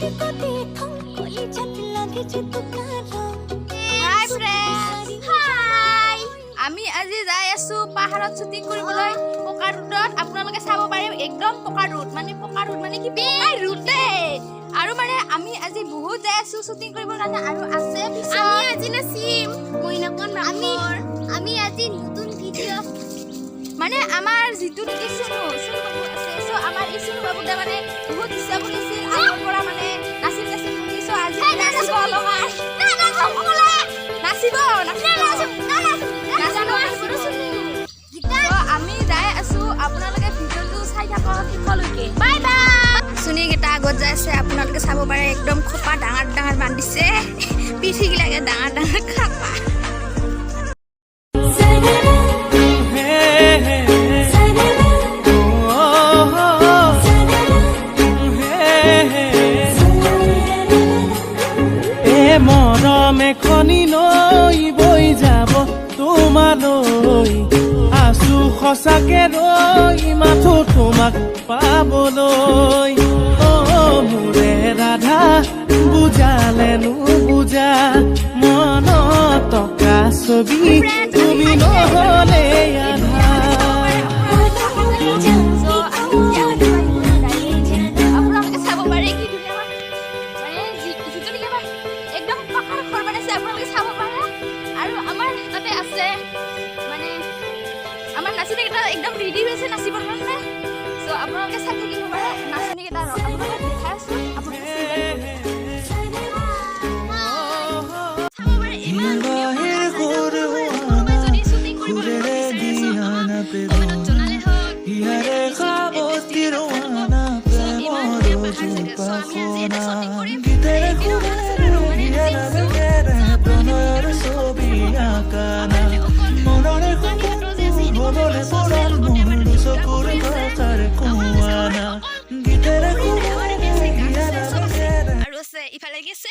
হাই friends হাই আমি আজি যাই আছো পাহাৰত শুটিং কৰিবলৈ পকা ৰুটত আপোনালোকে চাব পাৰে একদম পকা ৰুট মানে কি পকা ৰুটে আৰু মানে আমি আজি বহুত যাই আছো শুটিং কৰিবৰ কাৰণে আৰু আছে আমি আজি নাচিম মইনাকন ৰামৰ আমি আজি নতুন ভিডিও মানে আমাৰ যিটো নেকি সুনু বাবু আছে সো আমাৰ এই সুনু বাবু দা মানে বহুত ইচ্ছা কৰিছিল আগৰ পৰা মানে নাচিম বুলি সো আজি নাচিব লগা নাচিব আমি যাই আছো আপোনালোকে ভিডিঅ'টো চাই থাকক শেষলৈকে বাই বাই শুনি কেইটা আগত যাই আছে আপোনালোকে চাব পাৰে একদম খোপা ডাঙৰ বান্ধিছে পিঠিগিলাকে ডাঙৰ খাপা মৰমে খনি লৈ বৈ যাব তোমালৈ আছো সঁচাকে ৰৈ মাথো তোমাক পাবলৈ মোৰে ৰাধা বুজালে নুবুজা মনত টকা ছবি তুমি নহলে আধা একদম ৰেডি হৈছে নাচিবৰ কাৰণে সো আপোনালোকে চাই থাকিব পাৰে নাচনি কেইটা আপোনালোকে দেখাই আছো ইফালে গেছে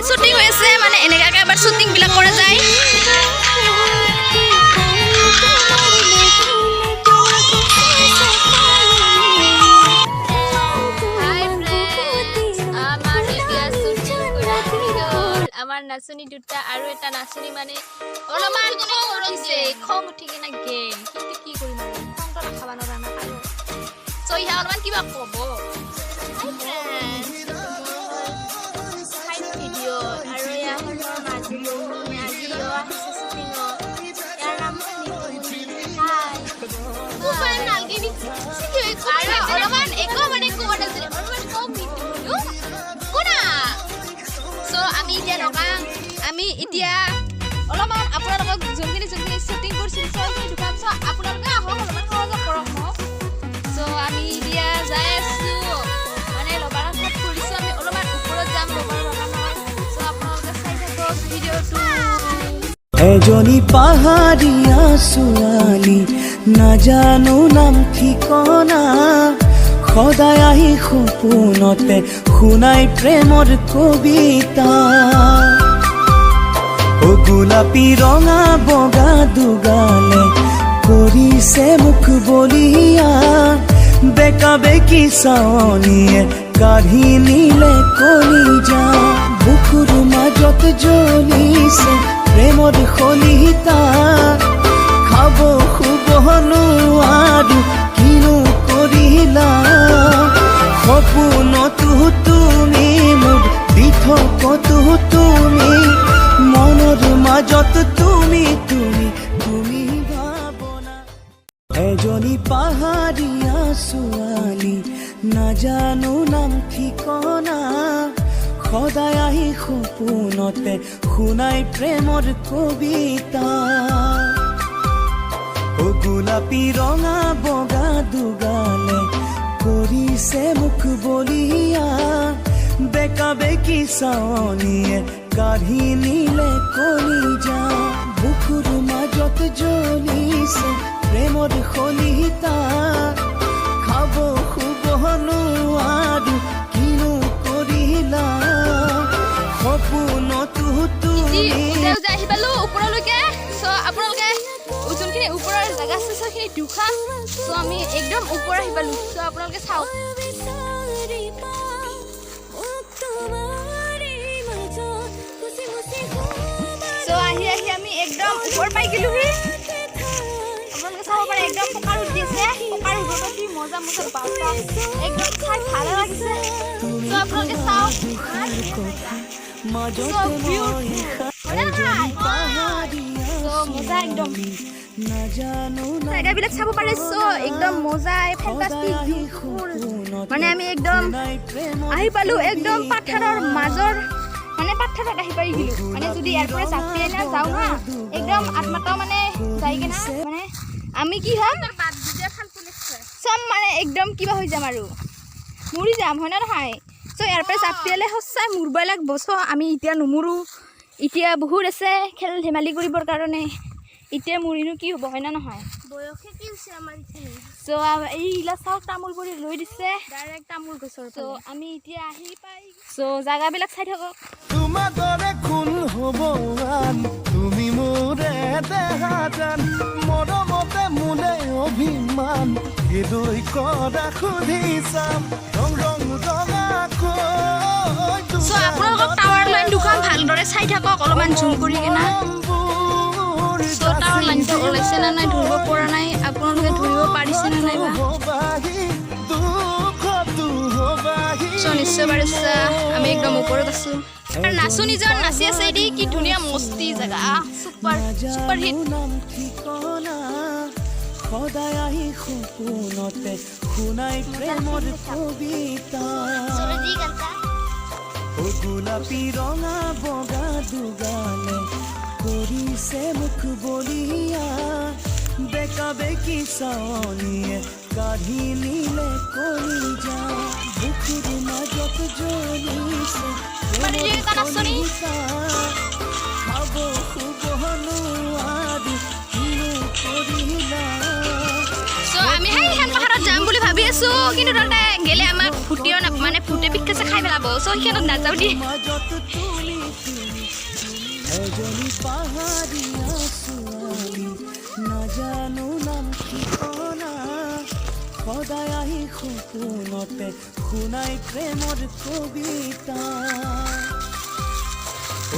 শ্বুটিং হৈ আছে মানে এনেকাকে এবাৰ শ্বুটিং বিলাক কৰা যায় নাচনি দুটা আৰু এটা নাচনি মানে অলপমান খং উঠি কিনে গেল কিন্তু কি কৰিম আৰু খংটো নাখাব নোৱাৰা না আৰু চইহা অলপমান কিবা ক'ব ভিডিঅ' আৰু এয়া আজিও আহিছে শ্বুটিঙত ইয়াৰ নাম অলপমান একো মানে ক'ব নাছিলে অলপমান কম শুনা সো আমি এতিয়া নকাং আমি এতিয়া অলপমান আপোনালোকক যোনখিনি শ্বুটিং কৰিছিল সেইখিনি ঢুকাম চ' আপোনালোকে আহক অলপমান সহযোগ কৰক মোক চ' আমি এতিয়া যাই আছো মানে লবাৰ ঘাট কৰিছোঁ আমি অলপমান ওপৰত যাম লবাৰ বাগানত চ' আপোনালোকে চাই থাকক ভিডিঅ'টো এজনী পাহাৰীয়া ছোৱালী নাজানো নাম ঠিকনা সদায় আহি সপোনতে শুনাই প্ৰেমৰ কবিতা গোলাপী ৰঙা বগা দুগালে কৰিছে মুখ বলিয়া বেকা বেকি চাৱনীয়ে কাঢ়ি নিলে কলিজা বুকুৰ মাজত জ্বলিছে প্ৰেমৰ শলিতা খাব শুব নোৱাৰো কিনো কৰিলা সপোনতো তুমি মোৰ দিঠকতো তুমি মনৰ মাজত তুমি ভাৱনা এজনী পাহাৰীয়া ছোৱালী নাজানো নাম ঠিকনা সদায় আহি সপোনতে শুনাই প্ৰেমৰ কবিতা গোলাপী ৰঙা বগা দুগালে কৰিছে মুখ বলিয়া বেকা বেকি চাৱনীয়ে কাঢ়ি নিলে কলিজা বুকুৰ মাজত জ্বলিছে প্ৰেমৰ শলিতা খাব শুব নোৱাৰো জাগা আছে সেইখিনি দুখান চ' আমি একদম ওপৰ আহি পালোঁ চ' আপোনালোকে চাওক চ' আহি আমি একদম ওপৰ পাই গ'লোহি আপোনালোকে চাব পাৰে একদম পকা ৰ'দ দি আছে পকা ৰ'দত কি মজা মজা বাৰ্তা একদম চাই ভালে লাগিছে চ' আপোনালোকে চাওক মজা একদম জায়গাবিলাক চাব পাৰে চ' একদম মজা ফেণ্টাষ্টিক বিউটিফুল মানে আমি একদম আহি পালোঁ একদম পাথাৰৰ মাজৰ মানে পাথাৰত আহি পাই গ'লোঁ মানে যদি ইয়াৰ পৰা চাপিয়াই না যাওঁ না একদম আত্মাটাও মানে যাই কিনা মানে আমি কি হ'ম চব মানে একদম কিবা হৈ যাম আৰু মৰি যাম হয় না নহয় চ' ইয়াৰ পৰা চাপিয়ালে সঁচাই মৰিবই লাগিব চ' আমি এতিয়া নমৰোঁ এতিয়া বহুত আছে খেল ধেমালি কৰিবৰ কাৰণে এতিয়া মৰিনো কি হ'ব হয় না নহয় বয়সে কি হৈছে আমাৰ চ' এইগিলা চাওক তামোল পৰি লৈ দিছে ডাইৰেক্ট তামোল গছৰ চ' আমি এতিয়া আহি পাই চ' জাগাবিলাক চাই থাকক তোমাৰ দৰে কোন হ'ব আন তুমি মোৰে দেহা জান মৰমতে মোলে অভিমান হৃদয় কৰা সুধি চাম ৰং ৰং ৰঙাকৈ চ' আপোনালোকক টাৱাৰ লাইন দুখন ভালদৰে চাই থাকক অলপমান জুম কৰি কিনা চ' টাৱাৰ লাইনটো ওলাইছে নে নাই ধৰিব পৰা নাই আপোনালোকে ধৰিব পাৰিছে নে নাই বা চ' নিশ্চয় পাৰিছে আমি একদম ওপৰত আছোঁ আৰু নাচনীজন নাচি আছে এটি কি ধুনীয়া মস্তি জেগা ছুপাৰ ছুপাৰ হিট সদায় আহি সপোনতে শুনাই প্ৰেমৰ কবিতা গোলাপী ৰঙা বগা দুগালে কৰিছে মুখ বলিয়া বেকা বেকি চাৱনীয়ে কাঢ়ি নিলে কলিজা বুকুৰ মাজত জ্বলিছে খাব শুব নোৱাৰি কিনো কৰিলা চ' আমি সেইখন পাহাৰত যাম বুলি ভাবি আছোঁ কিন্তু তাতে গেলে আমাক ফুটিও মানে ফুটে পিকাছে খাই পেলাব চ' সেইখনত নাযাওঁ দি এজনী পাহাৰীয়া ছোৱালী নাজানো নাম ঠিকনা সদায় আহি সপোনতে শুনাই প্ৰেমৰ কবিতা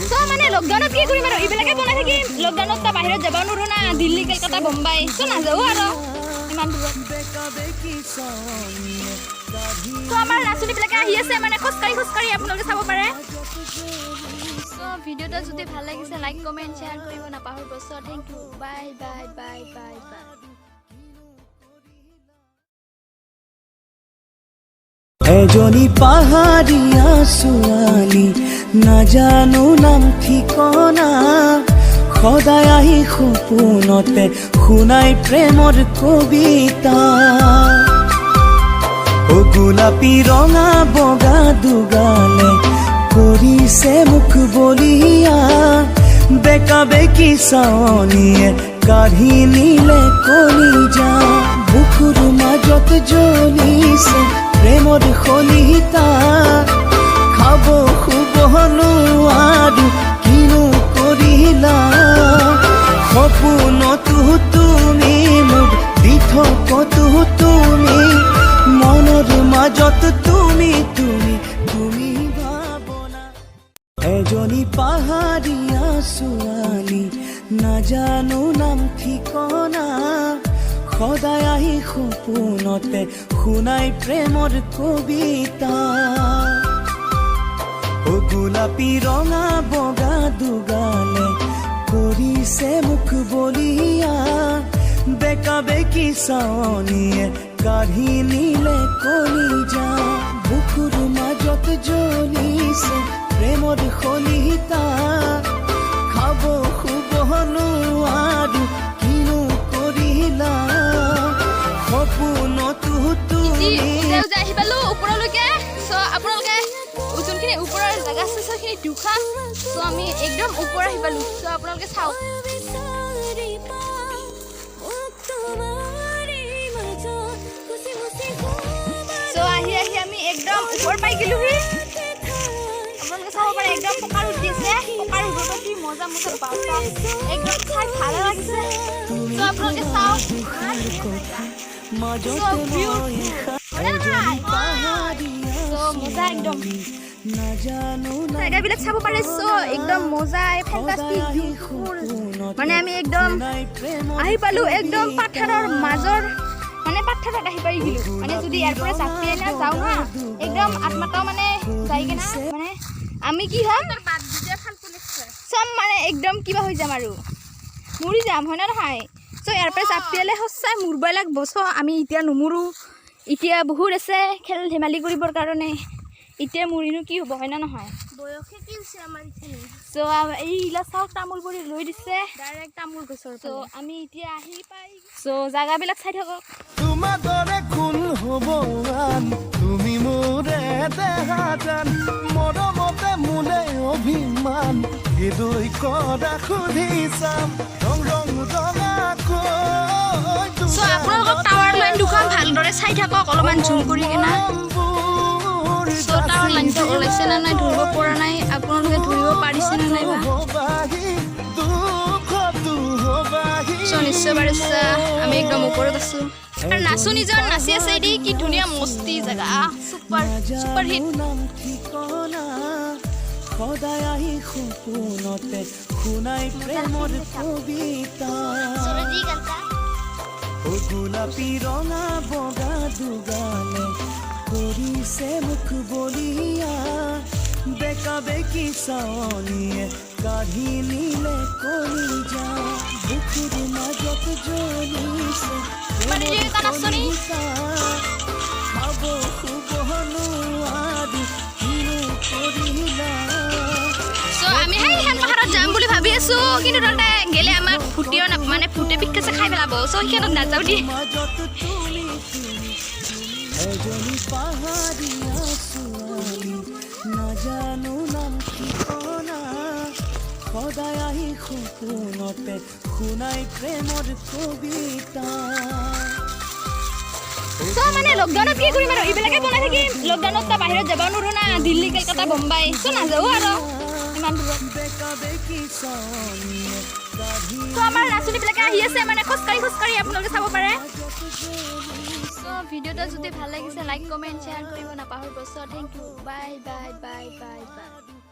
চ' মানে লকডাউনত কি কৰিম আৰু এইবিলাকে বনাই থাকিম লকডাউনত তাৰ বাহিৰত যাব নোৱাৰোঁ না দিল্লী কলকাতা বোম্বাই চ' নাযাওঁ আৰু ইমান দূৰত চ' আমাৰ নাচনীবিলাকে আহি আছে মানে খোজকাঢ়ি আপোনালোকে চাব পাৰে চ' ভিডিঅ'টো যদি ভাল লাগিছে লাইক কমেণ্ট শ্বেয়াৰ কৰিব নাপাহৰিব চ' thank U bye bye bye bye bye এজনী পাহাৰীয়া ছোৱালী নাজানো নাম ঠিকনা সদায় আহি সপোনতে শুনাই প্ৰেমৰ কবিতা গোলাপী ৰঙা বগা দুগালে কৰিছে মুখ বলিয়া বেকা বেকি চাৱনীয়ে কাঢ়ি নিলে কলিজা বুকুৰ মাজত জ্বলিছে প্ৰেমৰ শলিতা খাব শুব নোৱাৰো কিনো কৰিলা সপোনতো তুমি মোক দি থকতো তুমি মনৰ মাজত তুমি ভাৱনা এজনী পাহাৰীয়া ছোৱালী নাজানো নাম ঠিকনা সদায় আহি সপোনতে শুনাই প্ৰেমৰ কবিতা গোলাপী ৰঙা বগা দুগালে কৰিছে মুখ বলিয়া বেকা বেকি চাৱনীয়ে কাঢ়ি নিলে কলিজা বুকুৰ মাজত জ্বলিছে প্ৰেমৰ শলিতা খাব শুব নোৱাৰো কিনো কৰিলা সপোনতো তুমি আহি পালোঁ ওপৰলৈকে চ' আপোনালোকে যোনখিনি ওপৰৰ জেগা আছে সেইখিনি দুখান চ' আমি একদম ওপৰ আহি পালোঁ চ' আপোনালোকে চাওক চ' আহি আমি একদম ওপৰ পাই গ'লোহি আপোনালোকে চাব পাৰে একদম পকা ৰুট দিছে পকা ৰুটত কি মজা মজা বাটা একদম চাই ভালে লাগিছে তো আপোনালোকে চাওক মজা একদম জায়গাবিলাক চাব পাৰে চ' একদম মজা ফেণ্টাষ্টিক বিউটিফুল মানে আমি একদম আহি পালো একদম পাথাৰৰ মাজৰ মানে পাথাৰত আহি পাই গিলো মানে যদি ইয়াৰ পৰা যাত্ৰী না যাওঁ না একদম আত্মাটাও মানে যায়গে না মানে আমি কি হ'ম চব মানে একদম কিবা হৈ যাম আৰু মৰি যাম হয় না নহয় চ' ইয়াৰ পৰা যাত্ৰীলে সঁচাই মৰিবই লাগব চ' আমি এতিয়া নুমৰো এতিয়া বহুত আছে খেল ধেমালি কৰিবৰ কাৰণে এতিয়া মৰিনো কি হ'ব হয় না নহয় বয়সে কি হৈছে আমাৰ ইখিনি চ' এইগিলা চাওক তামোল পৰি লৈ দিছে ডাইৰেক্ট তামোল গছৰ চ' আমি এতিয়া আহি পাই চ' জাগাবিলাক চাই থাকক তোমাৰ দৰে কোন হ'ব আন তুমি মোৰে দেহা জান মৰমতে মোলে অভিমান হৃদয় কৰা সুধি চাম ৰং ৰং ৰঙাকৈ চ' আপোনালোকক টাৱাৰ লাইন দুখন ভালদৰে চাই থাকক অলপমান জুম কৰি কিনে চ' টাৱাৰ লাইনটো ওলাইছে নে নাই ধৰিব পৰা নাই আপোনালোকে ধৰিব পাৰিছে নে নাই বা চ' নিশ্চয় পাৰিছে আমি একদম ওপৰত আছো আৰু নাচনীজন নাচি আছে এটি কি ধুনীয়া মস্তি জেগা ছুপাৰ ছুপাৰ হিট সদায় আহি সপোনতে শুনাই প্ৰেমৰ কবিতা গোলাপী ৰঙা বগা দুগালে কৰিছে মুখ বলিয়া বেকা বেকি চাৱনীয়ে কাঢ়ি নিলে কলিজা বুকুৰ মাজত জ্বলিছে খাব শুব নোৱাৰি কিনো কৰিলা চ' আমি সেইখন পাহাৰত যাম বুলি ভাবি আছো কিন্তু তাতে গেলে আমাক ফুটিও মানে ফুটে পিকাছে খাই পেলাব চ' সেইখনত নাযাওঁ দি মাজত তুলি এজনী পাহাৰীয়া ছোৱালী নাজানো নাম ঠিকনা সদায় আহি সপোনতে শুনাই প্ৰেমৰ কবিতা চ' মানে লকডাউনত কি কৰিম আৰু এইবিলাকে বনাই থাকিম লকডাউনত তো বাহিৰত যাব নোৱাৰো না দিল্লী কলকাতা বোম্বাই চ' নাযাওঁ আৰু ইমান দূৰত চ' আমাৰ নাচনীবিলাকে আহি আছে মানে খোজকাঢ়ি আপোনালোকে চাব পাৰে চ' ভিডিঅ'টো যদি ভাল লাগিছে লাইক কমেণ্ট শ্বেয়াৰ কৰিব নাপাহৰিব চ' thank U bye bye bye bye bye